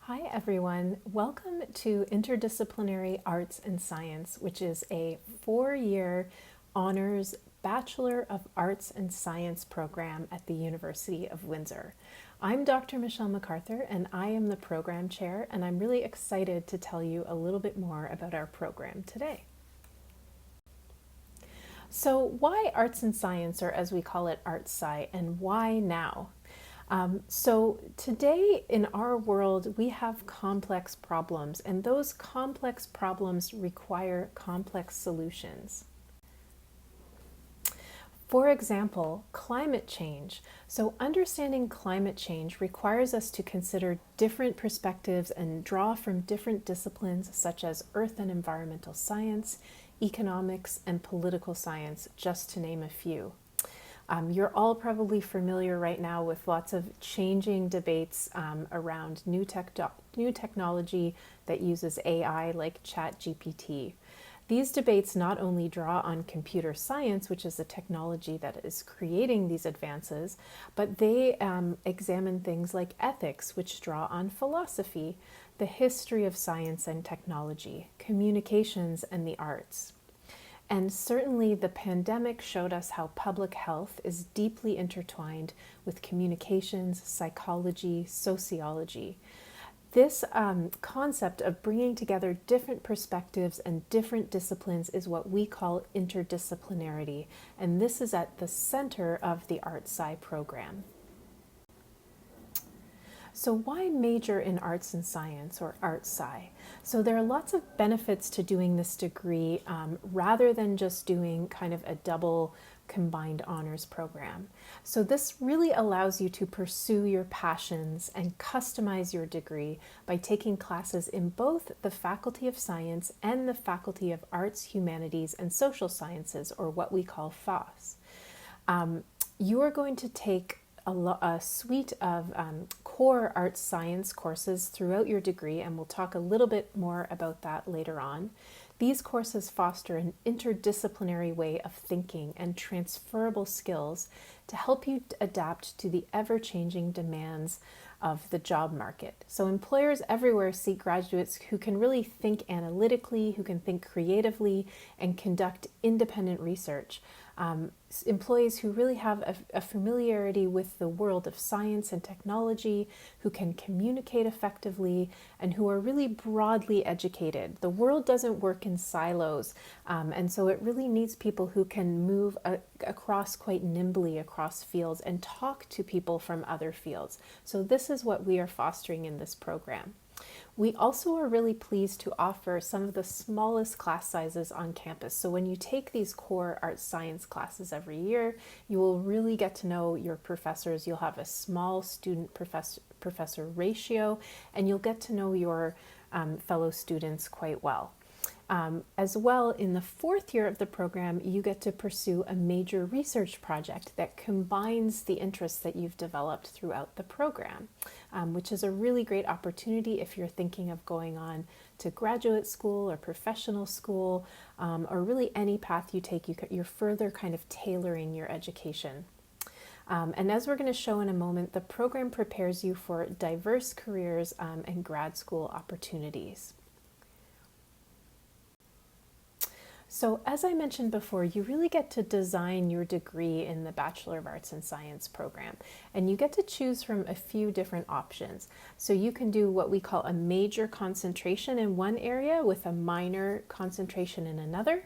Hi everyone, welcome to Interdisciplinary Arts and Science, which is a 4-year honors Bachelor of Arts and Science program at the University of Windsor. I'm Dr. Michelle MacArthur and I am the program chair, and I'm really excited to tell you a little bit more about our program today. So why arts and science, or as we call it, Arts Sci, and why now? So today in our world, we have complex problems, and those complex problems require complex solutions. For example, climate change. So understanding climate change requires us to consider different perspectives and draw from different disciplines such as earth and environmental science, economics, and political science, just to name a few. You're all probably familiar right now with lots of changing debates around new technology that uses AI like ChatGPT. These debates not only draw on computer science, which is the technology that is creating these advances, but they examine things like ethics, which draw on philosophy, the history of science and technology, communications, and the arts. And certainly the pandemic showed us how public health is deeply intertwined with communications, psychology, sociology. This concept of bringing together different perspectives and different disciplines is what we call interdisciplinarity, and this is at the center of the Arts Sci program. So why major in arts and science, or Arts Sci? So there are lots of benefits to doing this degree rather than just doing kind of a double combined honors program. So this really allows you to pursue your passions and customize your degree by taking classes in both the Faculty of Science and the Faculty of Arts, Humanities, and Social Sciences, or what we call FOSS. You are going to take a suite of core arts science courses throughout your degree, and we'll talk a little bit more about that later on. These courses foster an interdisciplinary way of thinking and transferable skills to help you adapt to the ever-changing demands of the job market. So employers everywhere seek graduates who can really think analytically, who can think creatively, and conduct independent research. Employees who really have a familiarity with the world of science and technology, who can communicate effectively, and who are really broadly educated. The world doesn't work in silos, and so it really needs people who can move across quite nimbly across fields and talk to people from other fields. So this is what we are fostering in this program. We also are really pleased to offer some of the smallest class sizes on campus. So when you take these core arts science classes every year, you will really get to know your professors. You'll have a small student professor ratio, and you'll get to know your fellow students quite well. As well, in the 4th year of the program, you get to pursue a major research project that combines the interests that you've developed throughout the program, which is a really great opportunity if you're thinking of going on to graduate school or professional school, or really any path you take. You're further kind of tailoring your education. And as we're going to show in a moment, the program prepares you for diverse careers and grad school opportunities. So as I mentioned before, you really get to design your degree in the Bachelor of Arts and Science program, and you get to choose from a few different options. So you can do what we call a major concentration in one area with a minor concentration in another.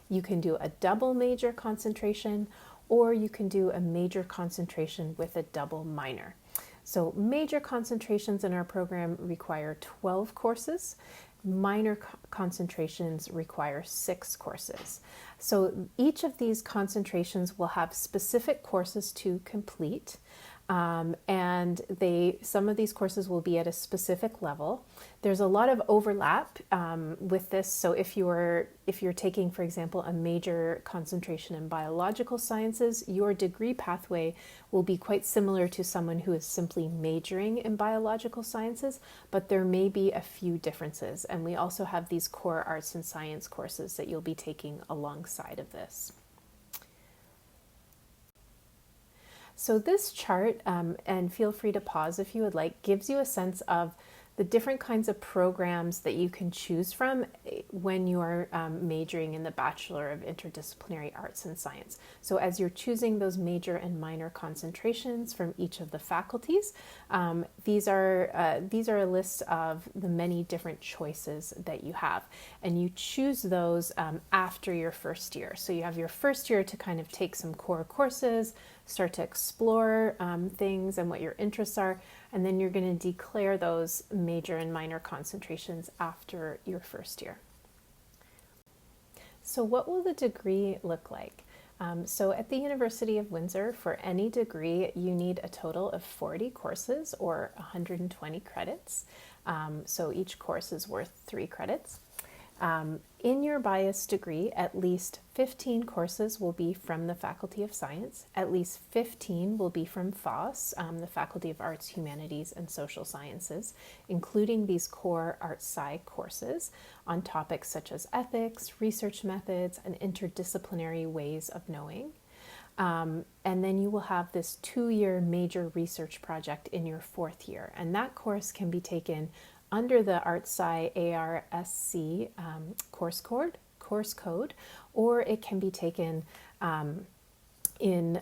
You can do a double major concentration, or you can do a major concentration with a double minor. So major concentrations in our program require 12 courses. Minor concentrations require 6 courses. So each of these concentrations will have specific courses to complete, and some of these courses will be at a specific level. There's a lot of overlap with this. So if you're taking, for example, a major concentration in biological sciences, your degree pathway will be quite similar to someone who is simply majoring in biological sciences, but there may be a few differences. And we also have these core arts and science courses that you'll be taking alongside of this. So this chart, and feel free to pause if you would like, gives you a sense of the different kinds of programs that you can choose from when you are majoring in the Bachelor of Interdisciplinary Arts and Science. So as you're choosing those major and minor concentrations from each of the faculties, these are a list of the many different choices that you have. And you choose those after your first year. So you have your first year to kind of take some core courses, start to explore things and what your interests are, and then you're going to declare those major and minor concentrations after your first year. So what will the degree look like? So at the University of Windsor, for any degree, you need a total of 40 courses or 120 credits. So each course is worth 3 credits. In your bias degree, at least 15 courses will be from the Faculty of Science, at least 15 will be from FOSS, the Faculty of Arts, Humanities, and Social Sciences, including these core Arts-Sci courses on topics such as ethics, research methods, and interdisciplinary ways of knowing. And then you will have this 2-year major research project in your 4th year, and that course can be taken under the Arts-Sci ARSC course code, or it can be taken in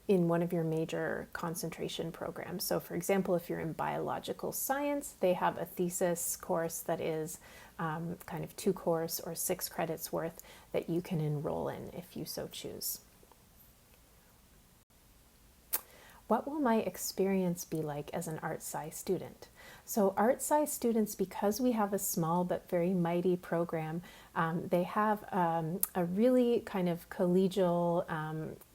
one of your major concentration programs. So for example, if you're in biological science, they have a thesis course that is kind of 2 course or 6 credits worth that you can enroll in if you so choose. What will my experience be like as an Arts-Sci student? So Arts-Sci students, because we have a small but very mighty program, they have a really kind of collegial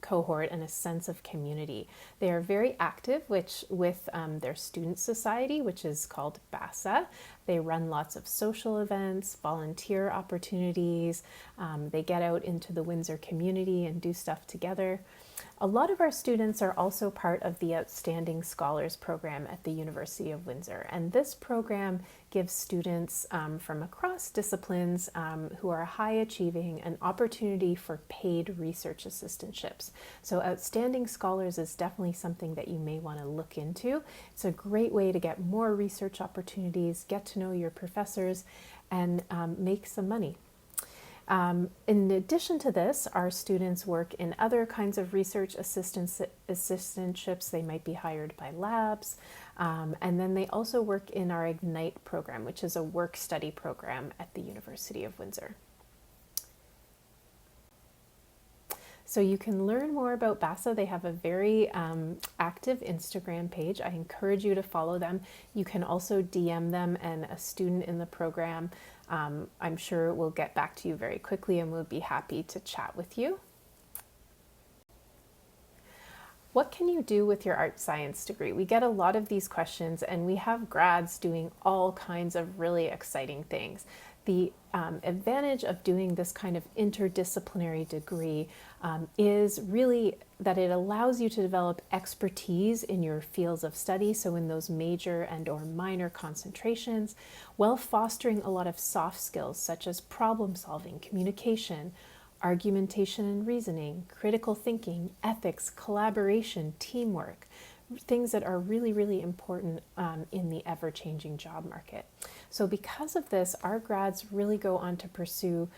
cohort and a sense of community. They are very active with their student society, which is called BASA. They run lots of social events, volunteer opportunities. They get out into the Windsor community and do stuff together. A lot of our students are also part of the Outstanding Scholars Program at the University of Windsor, and this program gives students from across disciplines who are high achieving an opportunity for paid research assistantships. So Outstanding Scholars is definitely something that you may want to look into. It's a great way to get more research opportunities, get to know your professors, and make some money. In addition to this, our students work in other kinds of research assistantships. They might be hired by labs, and then they also work in our Ignite program, which is a work-study program at the University of Windsor. So you can learn more about BASA. They have a very active Instagram page. I encourage you to follow them. You can also DM them, and a student in the program, I'm sure, will get back to you very quickly and will be happy to chat with you. What can you do with your art science degree? We get a lot of these questions, and we have grads doing all kinds of really exciting things. The advantage of doing this kind of interdisciplinary degree is really that it allows you to develop expertise in your fields of study, so in those major and or minor concentrations, while fostering a lot of soft skills such as problem solving, communication, argumentation and reasoning, critical thinking, ethics, collaboration, teamwork, things that are really, really important in the ever-changing job market. So because of this, our grads really go on to pursue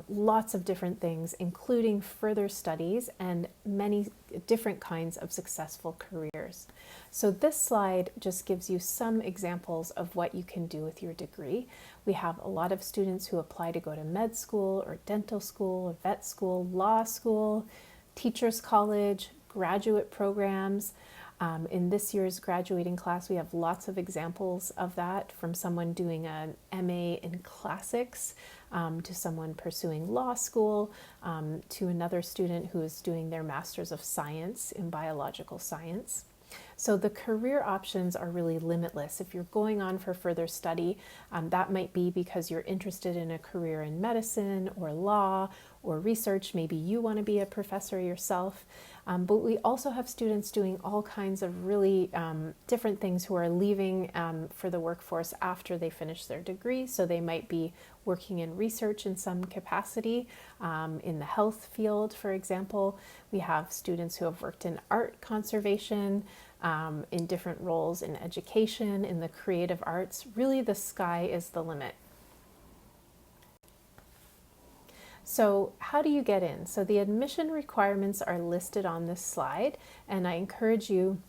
lots of different things, including further studies and many different kinds of successful careers. So this slide just gives you some examples of what you can do with your degree. We have a lot of students who apply to go to med school or dental school or vet school, law school, teachers college, graduate programs. In this year's graduating class, we have lots of examples of that, from someone doing an MA in classics, to someone pursuing law school, to another student who is doing their Master's of Science in biological science. So the career options are really limitless. If you're going on for further study, that might be because you're interested in a career in medicine or law or research. Maybe you want to be a professor yourself. But we also have students doing all kinds of really different things who are leaving for the workforce after they finish their degree. So they might be working in research in some capacity, in the health field, for example. We have students who have worked in art conservation, in different roles in education, in the creative arts. Really, the sky is the limit. So how do you get in? So the admission requirements are listed on this slide, and I encourage you,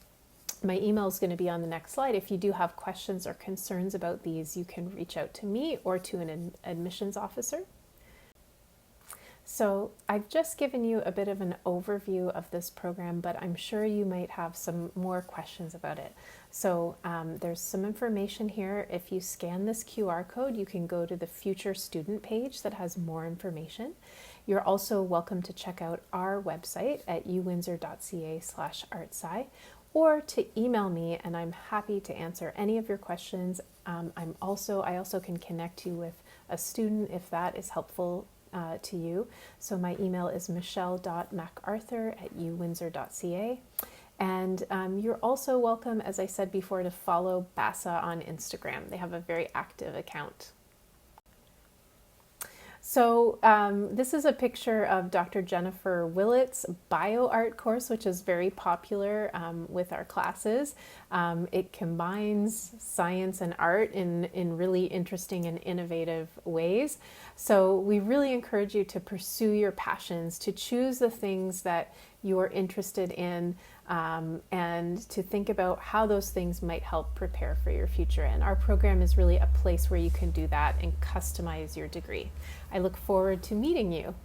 my email is going to be on the next slide. If you do have questions or concerns about these, you can reach out to me or to an admissions officer. So I've just given you a bit of an overview of this program, but I'm sure you might have some more questions about it. So there's some information here. If you scan this QR code, you can go to the future student page that has more information. You're also welcome to check out our website at uwindsor.ca/artsci, or to email me, and I'm happy to answer any of your questions. I also can connect you with a student if that is helpful to you. So my email is michelle.macarthur@uwindsor.ca. And you're also welcome, as I said before, to follow BASA on Instagram. They have a very active account. So this is a picture of Dr. Jennifer Willett's BioArt course, which is very popular with our classes. It combines science and art in really interesting and innovative ways. So we really encourage you to pursue your passions, to choose the things that you're interested in, and to think about how those things might help prepare for your future. And our program is really a place where you can do that and customize your degree. I look forward to meeting you.